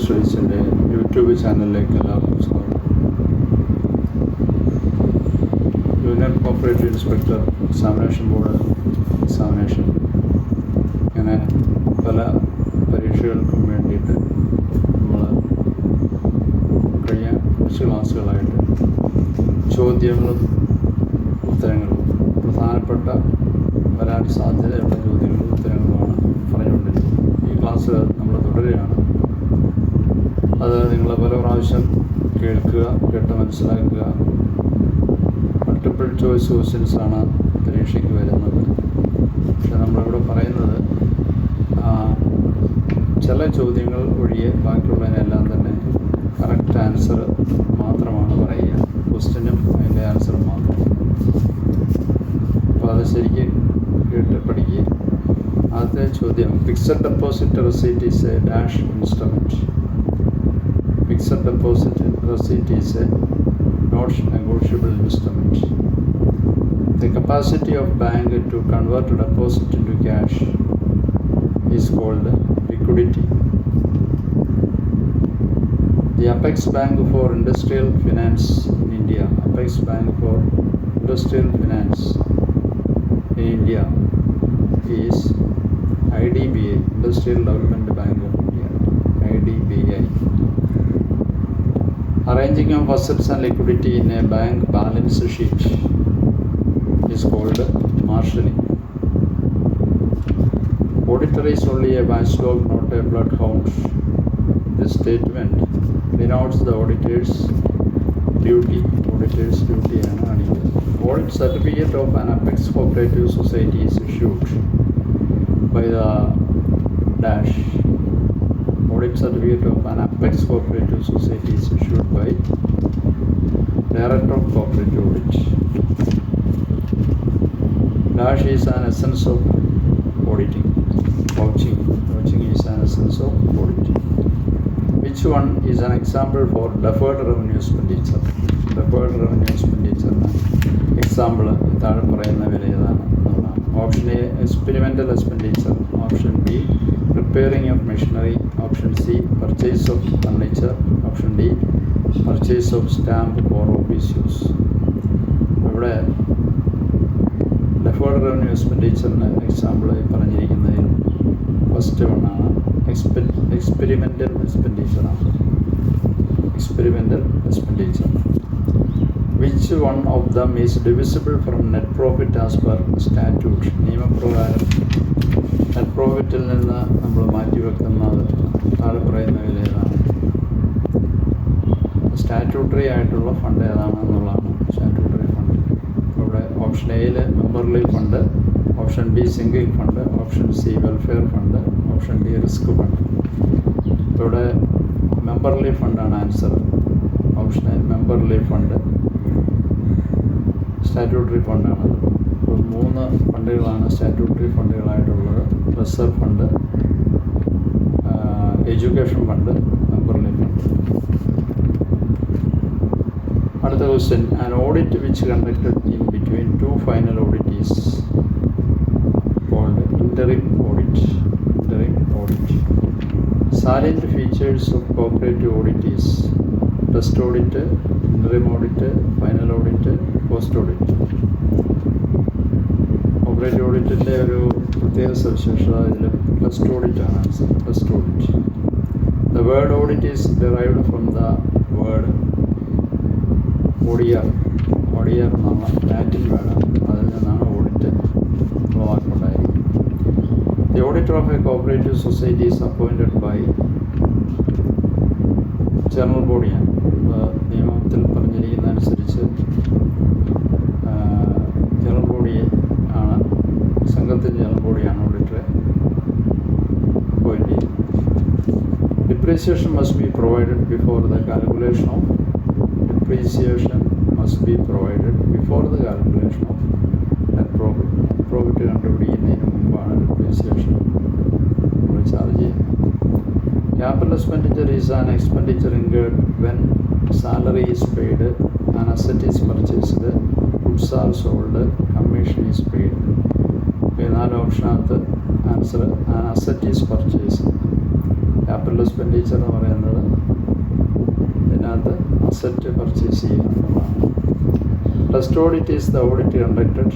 സ്റ്റഡീസിൻ്റെ YouTube ചാനലിലേക്ക് എല്ലാവർക്കും സ്വാഗതം. Union cooperative inspector examination board examination ഇങ്ങനെ പല പരീക്ഷകൾക്കും വേണ്ടിയിട്ട് നമ്മൾ കഴിഞ്ഞ കുറച്ച് ക്ലാസ്സുകളായിട്ട് ചോദ്യങ്ങളും ഉത്തരങ്ങളും പ്രധാനപ്പെട്ട വരാൻ സാധ്യതയുള്ള ചോദ്യങ്ങളും ഉത്തരങ്ങളുമാണ് പറഞ്ഞുകൊണ്ടിരിക്കുന്നത്. ഈ ക്ലാസ് നമ്മൾ തുടരുകയാണ്. അത് നിങ്ങൾ പല പ്രാവശ്യം കേട്ട് മനസ്സിലാക്കുക. മൾട്ടിപ്പിൾ ചോയ്സ് ക്വസ്റ്റ്യൻസാണ് പരീക്ഷയ്ക്ക് വരുന്നത്. പക്ഷെ നമ്മളിവിടെ പറയുന്നത് ചില ചോദ്യങ്ങൾ ഒഴികെ ബാക്കിയുള്ളതിനെല്ലാം തന്നെ കറക്റ്റ് ആൻസർ മാത്രമാണ് പറയുക. ക്വസ്റ്റ്യനും അതിൻ്റെ ആൻസറും മാത്രം. അപ്പോൾ അത് ശരിക്കും കേട്ട് പഠിക്കുക. ആദ്യത്തെ ചോദ്യം, fixed deposit receipt is a dash instrument. Fixed deposit receipt is a non-negotiable instrument. The capacity of bank to convert a deposit into cash is called liquidity. The Apex Bank for Industrial Finance in India, Apex Bank for Industrial Finance in India is IDBI, Industrial Development Bank of India, IDBI. Arranging of assets and liquidity in a bank balance sheet is called marshalling. Auditor is only a watchdog, not a bloodhound. This statement denotes the auditor's duty. Auditor's duty and audit certificate of an Apex cooperative society is issued by the dash. Audit certificate of an Apex cooperative society is issued by Director of Cooperative Audit. Dash is an essence of auditing. Vouching is an essence of auditing. Which one is an example for deferred revenue expenditure? Deferred revenue expenditure example താഴെ പറയുന്ന വില ഏതാണ് എന്നുള്ളതാണ്. Option A experimental expenditure, option B repairing of machinery, option C purchase of furniture, option D purchase of stamp for office use. ഇവിടെ deferred revenue expenditure example പറഞ്ഞിരിക്കുന്നതിൽ first വണ്ണാണ് experimental expenditure ആണ്. Experimental expenditure. Which one of them is divisible from net profit as per statute? നിയമപ്രകാരം net പ്രോഫിറ്റിൽ നിന്ന് നമ്മൾ മാറ്റിവെക്കുന്നത് താഴെ പറയുന്ന വില ഏതാണ്? സ്റ്റാറ്റ്യൂട്ടറി ആയിട്ടുള്ള ഫണ്ട് ഏതാണെന്നുള്ളതാണ് സ്റ്റാറ്റ്യൂട്ടറി ഫണ്ട്. ഇവിടെ ഓപ്ഷൻ എയിൽ memberly fund, option B single fund, option C welfare fund, option D risk fund. ഇവിടെ മെമ്പർലി ഫണ്ടാണ് answer. Option A memberly fund, statutory ഫണ്ടാണത്. ഇപ്പോൾ 3 ഫണ്ടുകളാണ് സ്റ്റാറ്റ്യൂട്ടറി ഫണ്ടുകളായിട്ടുള്ളത്. Reserve fund, education fund, memberly fund. അടുത്ത question, an audit which conducted in between 2 final audits called interim audit. Interim audit. Salient features of cooperative audit is test audit, interim audit, final audit, post audit. Cooperative ഓഡിറ്റിൻ്റെ ഒരു പ്രത്യേക സവിശേഷത ഇതിൽ test ഓഡിറ്റാണ് answer. Test audit. The word audit is derived from the word audire. Audire എന്നുള്ള Latin വേർഡാണ്. അതിൽ നിന്നാണ് ഓഡിറ്റ് ഉള്ള വാക്കുണ്ടായിരിക്കുന്നത്. The auditor of a cooperative society is appointed by general ബോഡിയാണ്. നിയമത്തിൽ പറഞ്ഞിരിക്കുന്ന അനുസരിച്ച് ജനറൽ ബോഡിയെ ആണ്, സംഘത്തിൻ്റെ ജനറൽ ബോഡിയാണ് ഓഡിറ്ററെ അപ്പോയിൻറ്റ് ചെയ്യുന്നത്. Depreciation must be provided before the calculation of depreciation must be provided before the calculation of net profit. Profit കണ്ടുപിടിക്കുന്നതിന് മുമ്പാണ് ഡിപ്രീസിയേഷൻ നമ്മൾ ചാർജ് ചെയ്യുന്നത്. Capital expenditure is an expenditure incurred when salary is paid, an asset is purchased, goods are sold, commission is paid. ഇപ്പോൾ 4 ഓപ്ഷനകത്ത് answer an asset is purchase. Capital expenditure എന്ന് പറയുന്നത് ഇതിനകത്ത് asset purchase ചെയ്യുക എന്നുള്ളതാണ്. Test audit is the audit conducted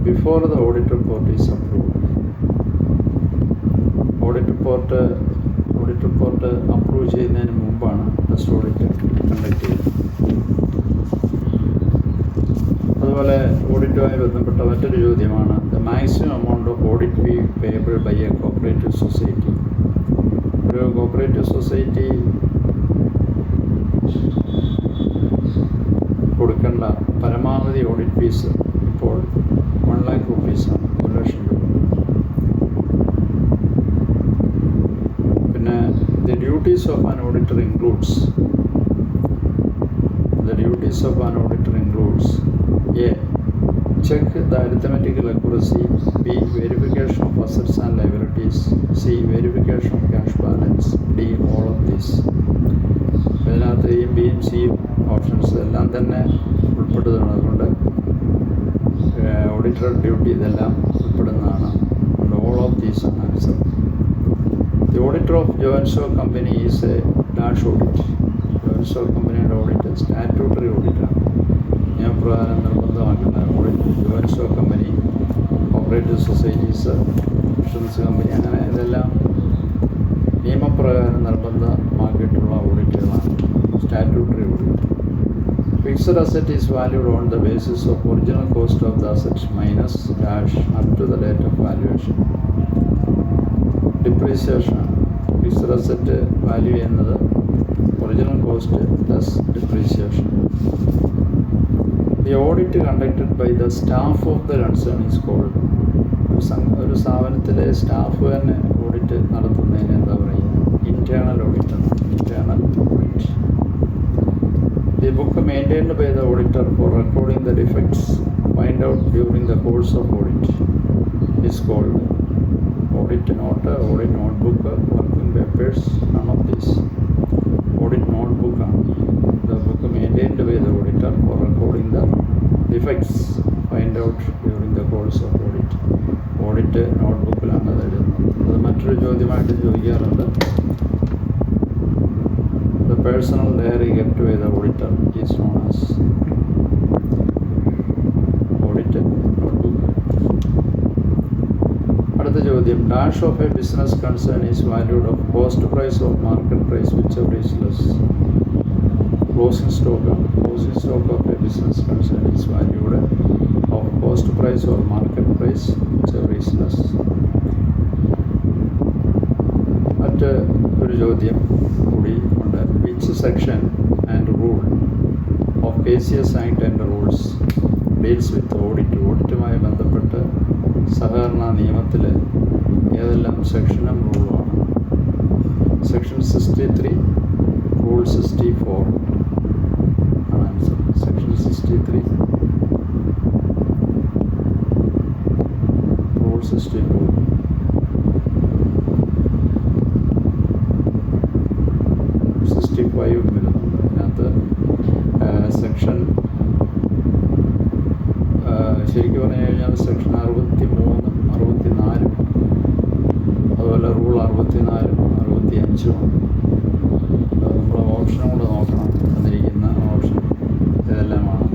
before the audit report is approved. Audit report approve ചെയ്യുന്നതിന് മുമ്പാണ് test audit conduct ചെയ്യുന്നത്. അതുപോലെ ഓഡിറ്റുമായി ബന്ധപ്പെട്ട മറ്റൊരു ചോദ്യമാണ് the maximum amount of audit fee payable by a cooperative society. ഒരു കോപ്പറേറ്റീവ് സൊസൈറ്റി കൊടുക്കേണ്ട പരമാവധി ഓഡിറ്റ് ഫീസ് ഇപ്പോൾ 1 lakh rupees-ആണ്, 1 ലക്ഷം രൂപ. പിന്നെ the duties of an auditor includes A. Check the arithmetical accuracy. B. Verification of assets and liabilities. C. Verification of cash balance. D. All of these. ഇതിനകത്ത് എയും ബിയും സിയും options എല്ലാം തന്നെ ഉൾപ്പെടുന്നതാണ്. അതുകൊണ്ട് ഓഡിറ്റർ ഡ്യൂട്ടി ഇതെല്ലാം ഉൾപ്പെടുന്നതാണ്. അതുകൊണ്ട് ഓൾ ഓഫ് ദീസ് ആണ് answer. The auditor of joint ഷോ company is a dash audit. Joint ഷോ കമ്പനിയുടെ ഓഡിറ്റ് സ്റ്റാറ്റ്യൂട്ടറി ഓഡിറ്റാണ്, നിയമപ്രകാരം നിർബന്ധമാക്കുന്ന ഓഡിറ്റ്. ജോ ആൻഡ് ഷോ company, cooperative societies, insurance company, അങ്ങനെ ഇതെല്ലാം നിയമപ്രകാരം നിർബന്ധമാക്കിയിട്ടുള്ള ഓഡിറ്റുകളാണ് statutory audit. Fixed asset is valued on the basis of original cost of the asset minus cash up to the date of valuation. Depreciation, fixed asset value ചെയ്യുന്നത് original cost plus depreciation. The audit conducted by the staff of the concern is called. ഒരു സ്ഥാപനത്തിലെ staff തന്നെ audit നടത്തുന്നതിന് എന്താ പറയുക? Internal audit ആണ്. Internal audit. The book maintained by the auditor for recording the defects find out during the course of audit is called audit note, audit notebook, working papers, none of these. Audit നോട്ട്ബുക്കാണ്. The book maintained by the auditor for recording the defects find out during the course of audit. Audit നോട്ട്ബുക്കിലാണ് അത് എഴുതുന്നത്. അത് മറ്റൊരു ചോദ്യമായിട്ട് ചോദിക്കാറുണ്ട്. The personal diary kept by the auditor is known as audit notebook. അടുത്ത ചോദ്യം, dash of a business concern is valued of cost price of market price whichever is less. Closing സ്റ്റോക്കാണ്. Closing stock of a business concern is valued of cost price or market price whichever is less. മറ്റ് ഒരു ചോദ്യം കൂടി ഉണ്ട്. Which section and rule of KCS act and rules deals with audit. ഓഡിറ്റുമായി ബന്ധപ്പെട്ട് സഹകരണ നിയമത്തിൽ ഏതെല്ലാം സെക്ഷനും റൂളുമാണ്? സെക്ഷൻ 63, റൂൾ 64 ആണ് ആൻസർ. Section 63, rule 64. 65 വരുന്നുണ്ട്. അതിനകത്ത് സെക്ഷൻ ശരിക്കും പറഞ്ഞു കഴിഞ്ഞാൽ സെക്ഷൻ 63, 64, അതുപോലെ റൂൾ 64, 65. നമ്മൾ ഓപ്ഷനും കൂടെ നോക്കണം. തന്നിരിക്കുന്ന ഓപ്ഷൻ ഇതെല്ലാമാണ്.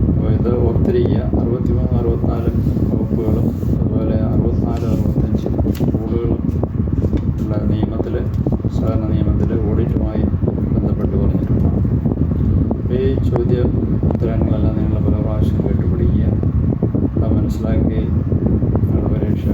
അപ്പോൾ ഇത് ഓർത്തിരിക്കുക. 63, 64 വകുപ്പുകളും അതുപോലെ 64, 65 റൂളുകളും ഉള്ള നിയമത്തിൽ, സഹകരണ നിയമത്തിൽ ഓഡിറ്റുമായി ബന്ധപ്പെട്ട് പറഞ്ഞിട്ടുള്ളതാണ്. ഈ ചോദ്യ ഉത്തരങ്ങളെല്ലാം നിങ്ങൾ പല പ്രാവശ്യം കേട്ടുപിടിക്കുക. അത് മനസ്സിലാക്കി നിങ്ങളുടെ പരീക്ഷ